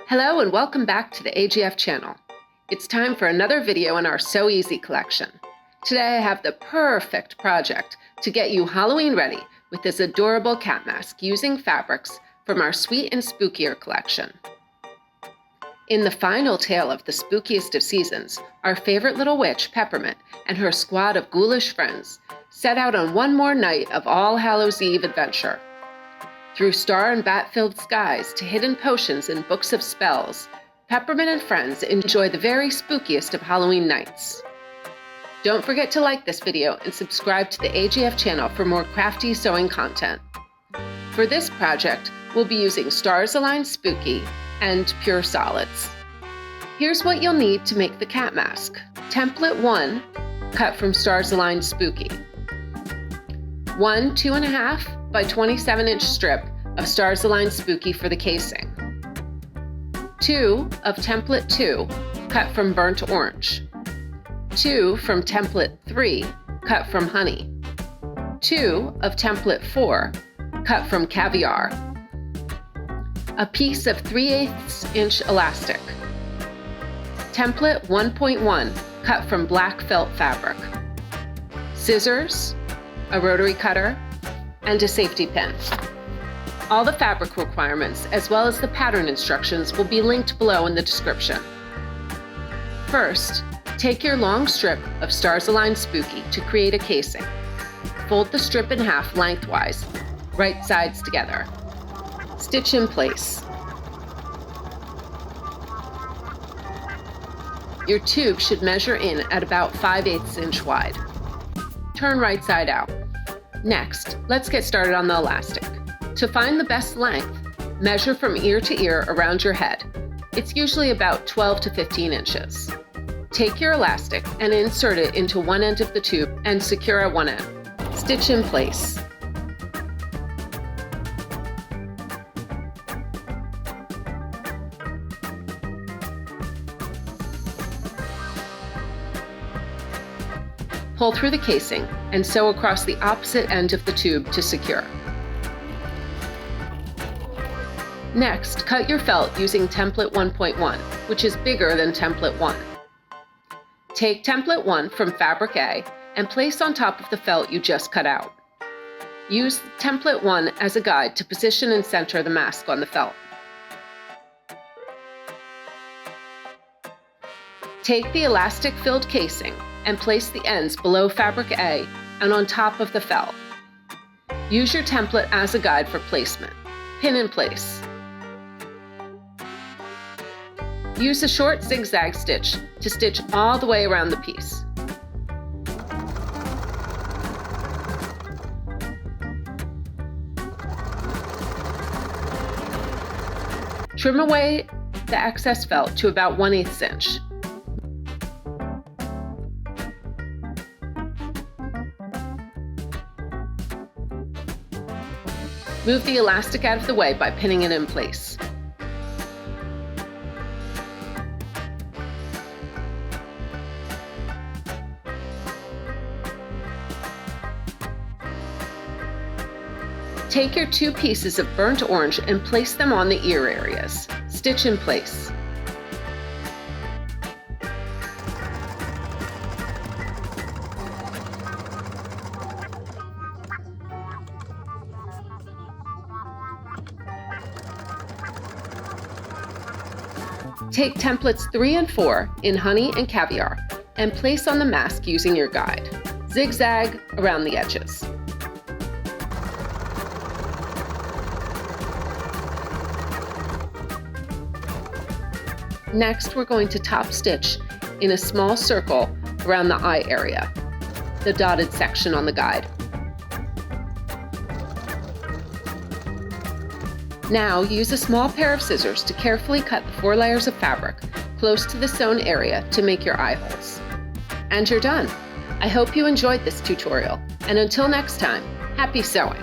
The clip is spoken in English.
Hello and welcome back to the AGF channel. It's time for another video in our So Easy collection. Today I have the perfect project to get you Halloween ready with this adorable cat mask using fabrics from our Sweet and Spookier collection. In the final tale of the spookiest of seasons, our favorite little witch, Peppermint, and her squad of ghoulish friends set out on one more night of All Hallows Eve adventure. Through star and bat-filled skies to hidden potions and books of spells, Peppermint and friends enjoy the very spookiest of Halloween nights. Don't forget to like this video and subscribe to the AGF channel for more crafty sewing content. For this project, we'll be using Stars Aligned Spooky and Pure Solids. Here's what you'll need to make the cat mask. Template 1, cut from Stars Aligned Spooky. 1 2.5 by 27-inch strip of Stars Aligned Spooky for the casing. 2 of Template 2, cut from Burnt Orange. 2 from Template 3, cut from Honey. 2 of Template 4, cut from Caviar. A piece of 3/8 inch elastic. Template 1.1, cut from black felt fabric. Scissors, a rotary cutter, and a safety pin. All the fabric requirements, as well as the pattern instructions, will be linked below in the description. First, take your long strip of Stars Aligned Spooky to create a casing. Fold the strip in half lengthwise, right sides together. Stitch in place. Your tube should measure in at about 5/8 inch wide. Turn right side out. Next, let's get started on the elastic. To find the best length, measure from ear to ear around your head. It's usually about 12 to 15 inches. Take your elastic and insert it into one end of the tube and secure at one end. Stitch in place. Pull through the casing and sew across the opposite end of the tube to secure. Next, cut your felt using Template 1.1, which is bigger than Template 1. Take Template 1 from Fabric A and place on top of the felt you just cut out. Use Template 1 as a guide to position and center the mask on the felt. Take the elastic-filled casing and place the ends below Fabric A and on top of the felt. Use your template as a guide for placement. Pin in place. Use a short zigzag stitch to stitch all the way around the piece. Trim away the excess felt to about 1/8 inch. Move the elastic out of the way by pinning it in place. Take your two pieces of burnt orange and place them on the ear areas. Stitch in place. Take templates 3 and 4 in Honey and Caviar and place on the mask using your guide. Zigzag around the edges. Next, we're going to top stitch in a small circle around the eye area, the dotted section on the guide. Now, use a small pair of scissors to carefully cut the 4 layers of fabric close to the sewn area to make your eye holes. And you're done! I hope you enjoyed this tutorial, and until next time, happy sewing!